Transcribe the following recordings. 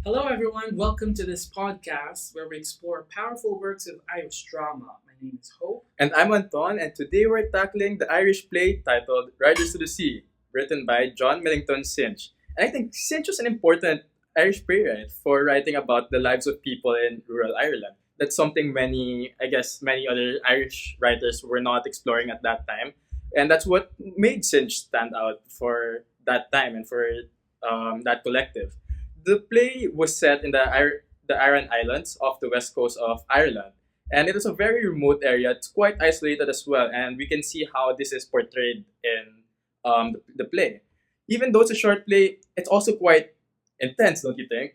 Hello, everyone. Welcome to this podcast where we explore powerful works of Irish drama. My name is Hope. And I'm Anton, and today we're tackling the Irish play titled Riders to the Sea, written by John Millington Synge. And I think Synge was an important Irish playwright for writing about the lives of people in rural Ireland. That's something many other Irish writers were not exploring at that time. And that's what made Synge stand out for that time and for that collective. The play was set in the Aran Islands off the west coast of Ireland, and it is a very remote area. It's quite isolated as well, and we can see how this is portrayed in the play. Even though it's a short play, it's also quite intense, don't you think?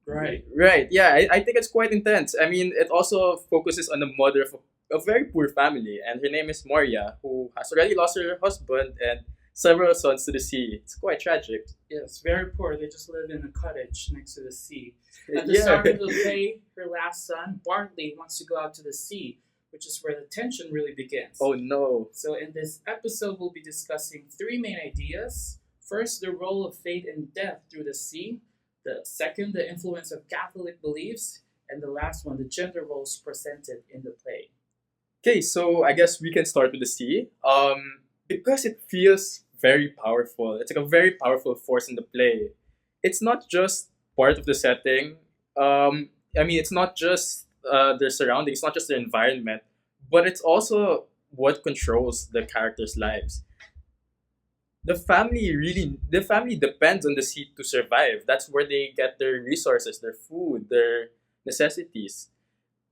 Right. Right. Yeah, I think it's quite intense. I mean, it also focuses on the mother of a very poor family, and her name is Moria, who has already lost her husband and several sons to the sea. It's quite tragic. Yes, very poor. They just live in a cottage next to the sea. At the Yeah. start of the play, her last son, Bartley, wants to go out to the sea, which is where the tension really begins. Oh no. So, in this episode, we'll be discussing three main ideas. First, the role of fate and death through the sea. The second, the influence of Catholic beliefs. And the last one, the gender roles presented in the play. Okay, so I guess we can start with the sea. Because it feels very powerful. It's like a very powerful force in the play. It's not just part of the setting. It's not just their surroundings, it's not just their environment, but it's also what controls the characters' lives. The family depends on the sea to survive. That's where they get their resources, their food, their necessities.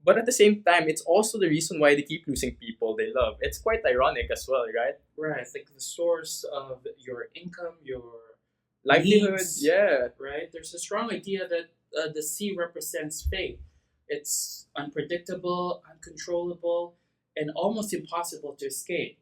But at the same time, it's also the reason why they keep losing people they love. It's quite ironic as well, right? Right, like the source of your income, your Livelihood, needs, yeah. right? There's a strong idea that the sea represents fate. It's unpredictable, uncontrollable, and almost impossible to escape.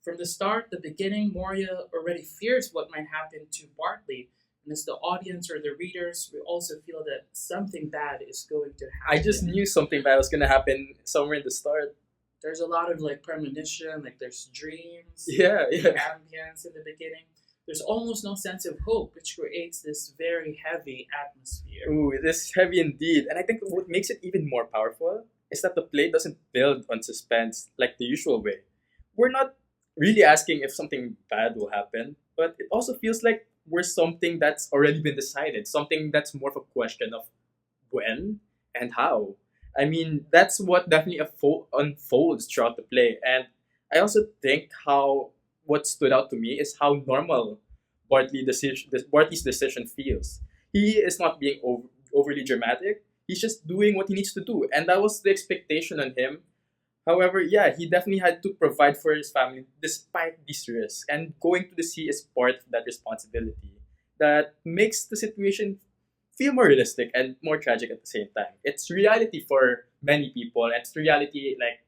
From the start, the beginning, Moria already fears what might happen to Bartley, and as the audience or the readers, we also feel that something bad is going to I happen. just knew something bad was gonna happen somewhere in the start. There's a lot of like premonition, like there's dreams, Yeah, yeah. ambience in the beginning. There's almost no sense of hope, which creates this very heavy atmosphere. Ooh, it is heavy indeed. And I think what makes it even more powerful is that the play doesn't build on suspense like the usual way. We're not really asking if something bad will happen, but it also feels like we're something that's already been decided, something that's more of a question of when and how. I mean, that's what definitely unfolds throughout the play. And I also think how what stood out to me is how normal Bartley's decision feels. He is not being overly dramatic. He's just doing what he needs to do, and that was the expectation on him. However, yeah, he definitely had to provide for his family despite these risks, and going to the sea is part of that responsibility. That makes the situation feel more realistic and more tragic at the same time. It's reality for many people, and it's reality like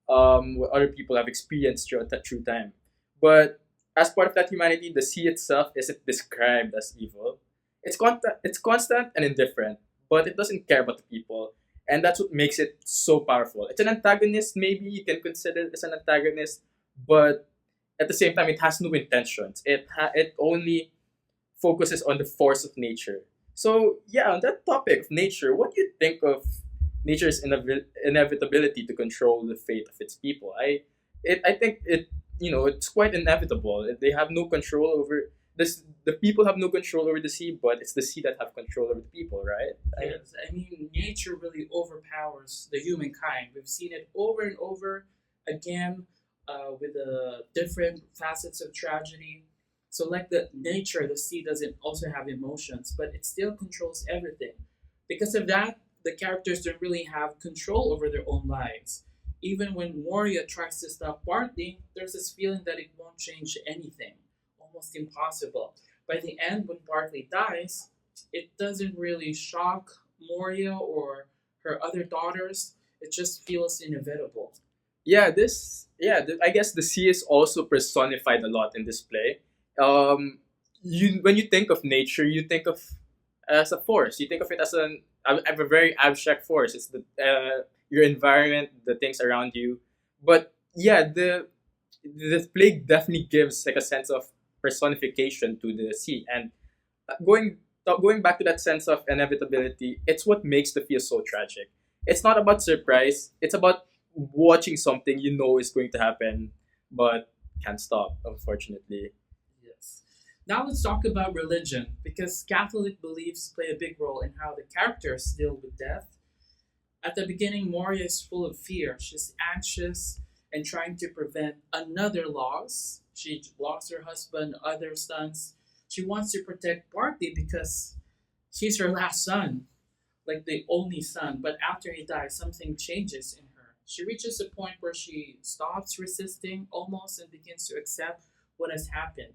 what other people have experienced throughout that true time. But as part of that humanity, the sea itself isn't described as evil. It's constant and indifferent, but it doesn't care about the people, and that's what makes it so powerful. It's an antagonist, maybe you can consider it as an antagonist, but at the same time, it has no intentions. It only focuses on the force of nature. So yeah, on that topic of nature, what do you think of nature's inevitability to control the fate of its people? I think it's quite inevitable. They have no control over this. The people have no control over the sea, but it's the sea that have control over the people, right? Yes, I mean, nature really overpowers the humankind. We've seen it over and over again with the different facets of tragedy. So, like the nature, the sea doesn't also have emotions, but it still controls everything. Because of that, the characters don't really have control over their own lives. Even when Moria tries to stop Bartley, there's this feeling that it won't change anything. Almost impossible. By the end, when Bartley dies, it doesn't really shock Moria or her other daughters. It just feels inevitable. I guess the sea is also personified a lot in this play. You when you think of nature, you think of as a force. You think of it as a very abstract force. It's your environment, the things around you. But yeah, the play definitely gives like a sense of personification to the sea. And going going back to that sense of inevitability, it's what makes the feel so tragic. It's not about surprise. It's about watching something you know is going to happen, but can't stop. Unfortunately. Yes. Now let's talk about religion, because Catholic beliefs play a big role in how the characters deal with death. At the beginning, Moria is full of fear. She's anxious and trying to prevent another loss. She lost her husband, other sons. She wants to protect partly because he's her last son, like the only son. But after he dies, something changes in her. She reaches a point where she stops resisting almost and begins to accept what has happened.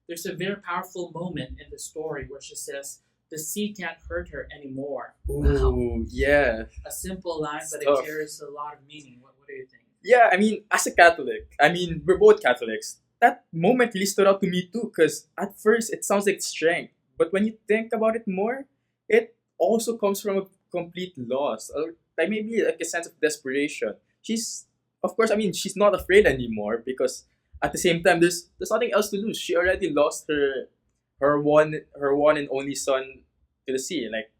There's a very powerful moment in the story where she says, "The sea can't hurt her anymore." Wow. Ooh, yeah. A simple line, but it Stuff. carries a lot of meaning. What do you think? Yeah, I mean, as a Catholic, I mean, we're both Catholics. That moment really stood out to me too, because at first it sounds like strength, but when you think about it more, it also comes from a complete loss, or like maybe like a sense of desperation. She's, of course, I mean, she's not afraid anymore because at the same time, there's nothing else to lose. She already lost her one and only son to the sea. Like,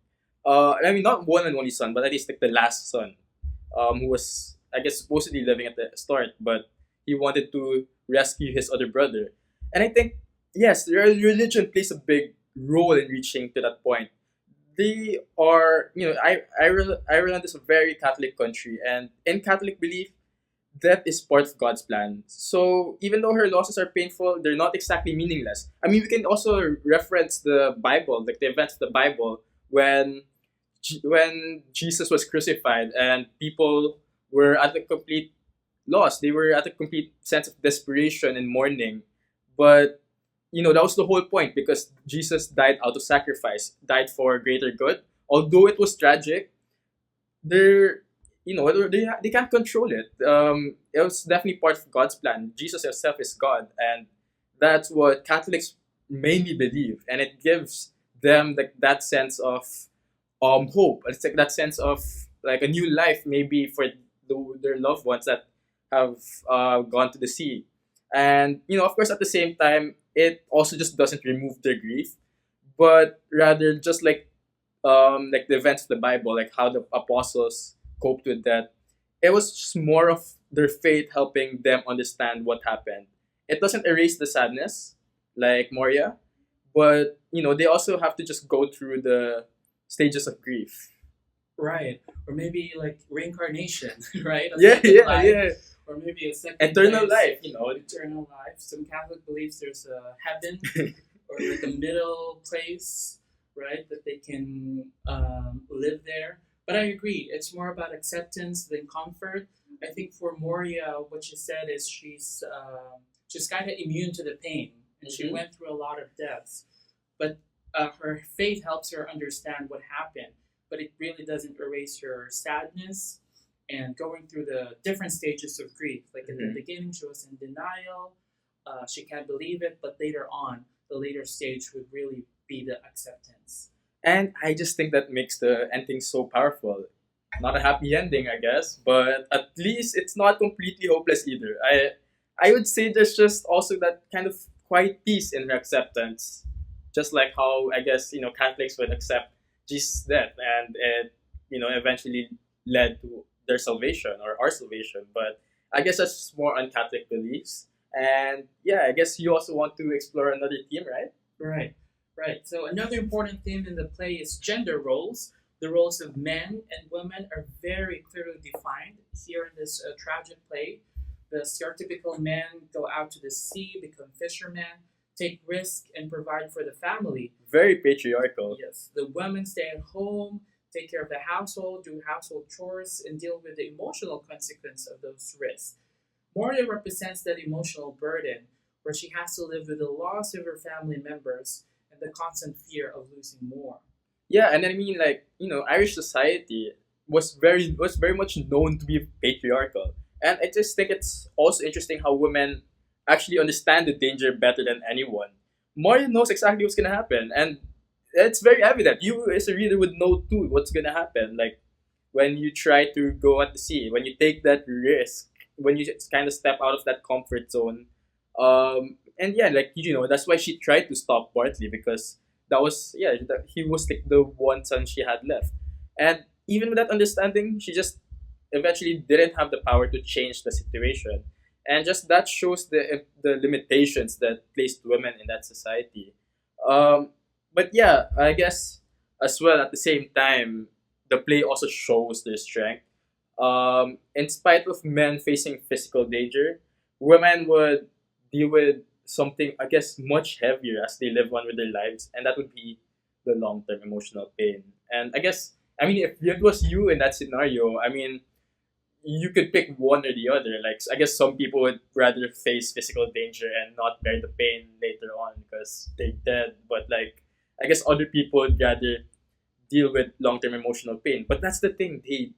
I mean, not one and only son, but at least like the last son, who was I guess supposedly living at the start, but he wanted to rescue his other brother. And I think yes, religion plays a big role in reaching to that point. They are, Ireland is a very Catholic country, and in Catholic belief, death is part of God's plan. So even though her losses are painful, they're not exactly meaningless. I mean, we can also reference the Bible, like the events of the Bible when when Jesus was crucified and people were at a complete loss. They were at a complete sense of desperation and mourning. But that was the whole point because Jesus died out of sacrifice, died for greater good. Although it was tragic, they're they can't control it. It was definitely part of God's plan. Jesus himself is God, and that's what Catholics mainly believe, and it gives them that sense of hope. It's like that sense of like a new life, maybe for their loved ones that have gone to the sea, and of course, at the same time, it also just doesn't remove their grief, but rather just like the events of the Bible, like how the apostles coped with that. It was just more of their faith helping them understand what happened. It doesn't erase the sadness, like Moria, but they also have to just go through the stages of grief. Right. Or maybe like reincarnation, right? A Yeah, second yeah, life, yeah. or maybe a second Eternal place. life, you know. Eternal life. Some Catholic believes there's a heaven or like a middle place, right? That they can live there. But I agree, it's more about acceptance than comfort. I think for Moria, what she said is she's kind of immune to the pain, and she Mhm. went through a lot of deaths. But her faith helps her understand what happened, but it really doesn't erase her sadness and going through the different stages of grief. Like at the Mhm. beginning, she was in denial. She can't believe it, but later on, the later stage would really be the acceptance. And I just think that makes the ending so powerful. Not a happy ending, I guess, but at least it's not completely hopeless either. I would say there's just also that kind of quiet peace in her acceptance. Just like how I guess, Catholics would accept Jesus' death and it, eventually led to their salvation or our salvation. But I guess that's more on Catholic beliefs. And yeah, I guess you also want to explore another theme, right? Right, right. So another important theme in the play is gender roles. The roles of men and women are very clearly defined here in this tragic play. The stereotypical men go out to the sea, become fishermen, take risk, and provide for the family. Very patriarchal. Yes, the women stay at home, take care of the household, do household chores, and deal with the emotional consequence of those risks. Moria represents that emotional burden where she has to live with the loss of her family members and the constant fear of losing more. Yeah, and I mean, like Irish society was very much known to be patriarchal, and I just think it's also interesting how women actually understand the danger better than anyone. Mario knows exactly what's gonna happen, and it's very evident. You as a reader would know too what's gonna happen. Like when you try to go at the sea, when you take that risk, when you just kind of step out of that comfort zone, and yeah, like that's why she tried to stop partly because that was that he was like the one son she had left. And even with that understanding, she just eventually didn't have the power to change the situation. And just that shows the limitations that placed women in that society. But yeah, I guess as well at the same time, the play also shows their strength. In spite of men facing physical danger, women would deal with something, I guess, much heavier as they live on with their lives, and that would be the long term emotional pain. And I guess, I mean, if it was you in that scenario, I mean, you could pick one or the other. Like, I guess some people would rather face physical danger and not bear the pain later on because they're dead. But like, I guess other people would rather deal with long term emotional pain. But that's the thing. They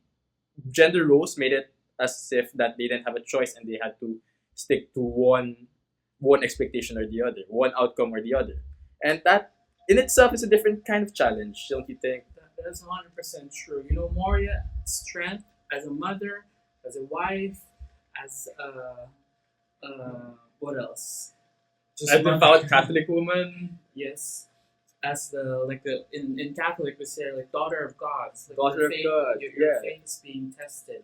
gender roles made it as if that they didn't have a choice and they had to stick to one expectation or the other, one outcome or the other. And that in itself is a different kind of challenge, don't you think? That's 100% true. You know, Moria's strength as a mother, as a wife, as what else? Just a devout Catholic woman. Yes, as the like the in Catholic we say like daughter of God. Like Daughter your of faith, God, your yeah. faith is being tested,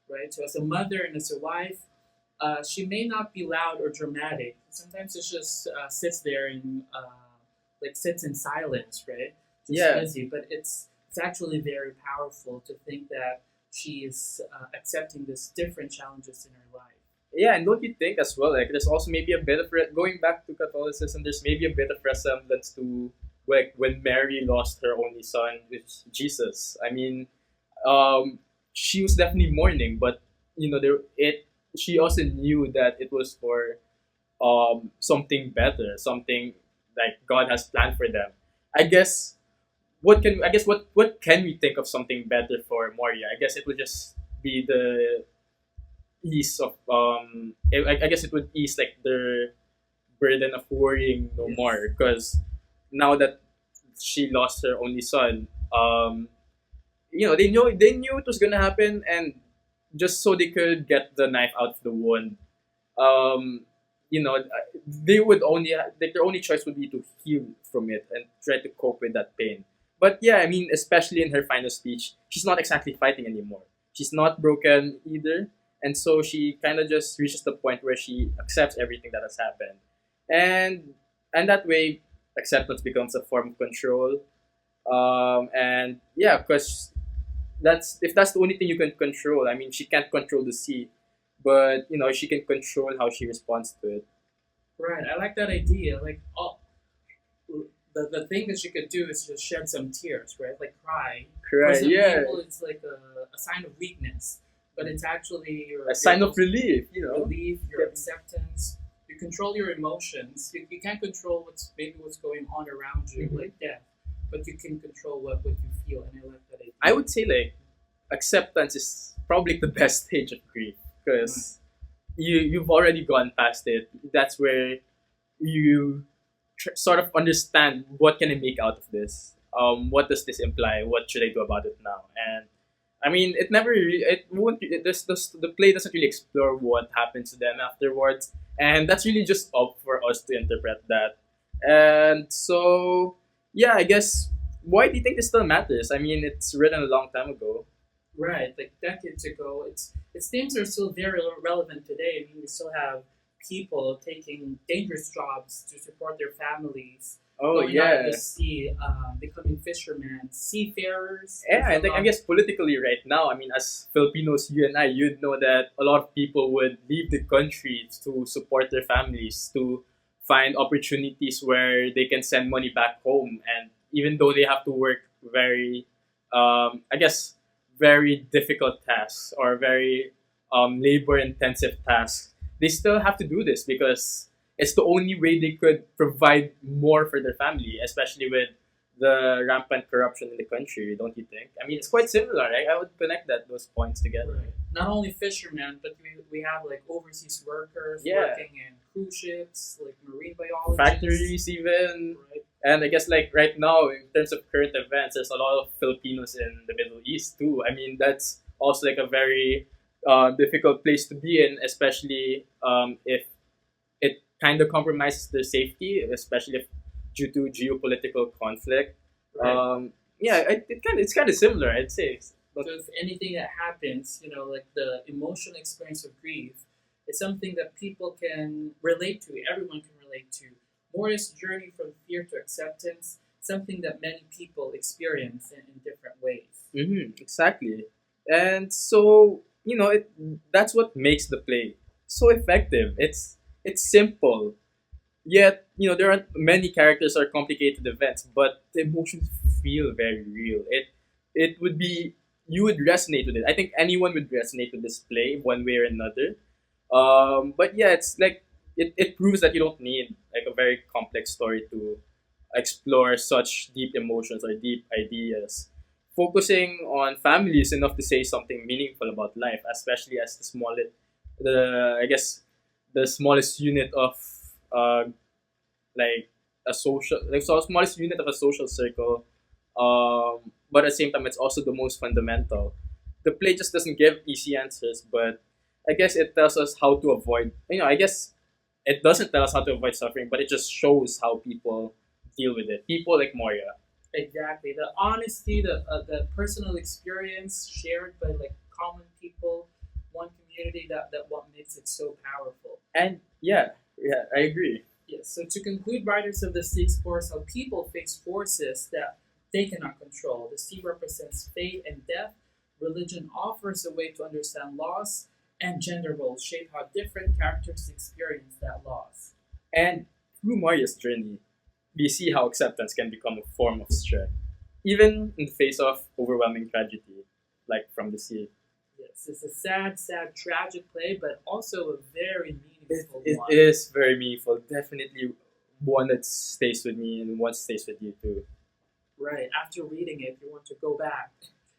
right? So as a mother and as a wife, she may not be loud or dramatic. Sometimes it just sits there and like sits in silence, right? Just Yeah. busy, but it's actually very powerful to think that she is accepting these different challenges in her life. Yeah, and don't you think as well, like there's also maybe a bit of going back to Catholicism, there's maybe a bit of resemblance to like when Mary lost her only son with Jesus. I mean, she was definitely mourning, but you know, she also knew that it was for something better, something like God has planned for them. I guess what can we think of something better for Moria? I guess it would just be the ease of I guess it would ease like the burden of worrying no Yes. more because now that she lost her only son, you know they knew it was gonna happen, and just so they could get the knife out of the wound, um, you know, they would only like their only choice would be to heal from it and try to cope with that pain. But yeah, I mean, especially in her final speech, she's not exactly fighting anymore. She's not broken either, and so she kind of just reaches the point where she accepts everything that has happened, and and that way, acceptance becomes a form of control. And yeah, because that's if that's the only thing you can control. I mean, she can't control the sea, but you know she can control how she responds to it. Right, I like that idea. Like, the thing that you could do is just shed some tears, right? Like cry. For Cry, some yeah, people, it's like a sign of weakness, but it's actually a sign of relief. relief, your acceptance. You control your emotions. You can't control what's going on around you, Mhm. like death, but you can control what you feel, and I like that idea. I would say like acceptance is probably the best stage of grief because you've already gone past it. That's where you sort of understand what can I make out of this. What does this imply? What should I do about it now? And I mean, it never really, it won't, the play doesn't really explore what happens to them afterwards. And that's really just up for us to interpret that. And so, yeah, I guess, why do you think this still matters? I mean, it's written a long time ago. Right, like decades ago, its themes are still very relevant today. I mean, we still have people taking dangerous jobs to support their families, Oh, going out yeah. to sea, becoming fishermen, seafarers. Yeah, There's I a think I lot. guess politically right now, I mean, as Filipinos, you and I, you'd know that a lot of people would leave the country to support their families, to find opportunities where they can send money back home, and even though they have to work very, I guess, very difficult tasks or very labor-intensive tasks, they still have to do this because it's the only way they could provide more for their family, especially with the rampant corruption in the country, don't you think? I mean, it's quite similar. Right? I would connect those points together. Right. Not only fishermen, but we have like overseas workers Yeah. working in cruise ships, like marine biologists. Factories, even. Right. And I guess, like, right now, in terms of current events, there's a lot of Filipinos in the Middle East, too. I mean, that's also, like, a very difficult place to be in, especially if it kind of compromises their safety, especially if due to geopolitical conflict. Right. Yeah, it's kind of similar, I'd say. But So if anything that happens, like the emotional experience of grief, is something that people can relate to. Everyone can relate to. Moria's journey from fear to acceptance, something that many people experience in different ways. exactly. And so, that's what makes the play so effective. It's simple. Yet, there aren't many characters or complicated events, but the emotions feel very real. It would be you would resonate with it. I think anyone would resonate with this play one way or another. But yeah, it's like it proves that you don't need like a very complex story to explore such deep emotions or deep ideas. Focusing on family is enough to say something meaningful about life, especially as the I guess the smallest unit of uh, like a social like so smallest unit of a social circle, but at the same time it's also the most fundamental. The play just doesn't give easy answers, but I guess it tells us how to avoid, I guess it doesn't tell us how to avoid suffering, but it just shows how people deal with it, people like Moria. Exactly. The honesty, the personal experience shared by like common people, one community, that what makes it so powerful. And yeah, I agree. Yes. So to conclude, Riders of the Sea explores how people face forces that they cannot control. The sea represents fate and death. Religion offers a way to understand loss, and gender roles shape how different characters experience that loss. And through Maria's journey, we see how acceptance can become a form of strength, even in the face of overwhelming tragedy, like from the sea. Yes, it's a sad, sad, tragic play, but also a very meaningful It one. is very meaningful. Definitely one that stays with me and one stays with you too. Right. After reading it, you want to go back.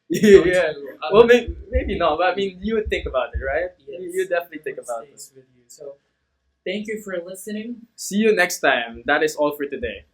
Yeah. Well, maybe not, but I mean, you would think about it, right? Yes, You definitely think what about it. stays with you. So, thank you for listening. See you next time. That is all for today.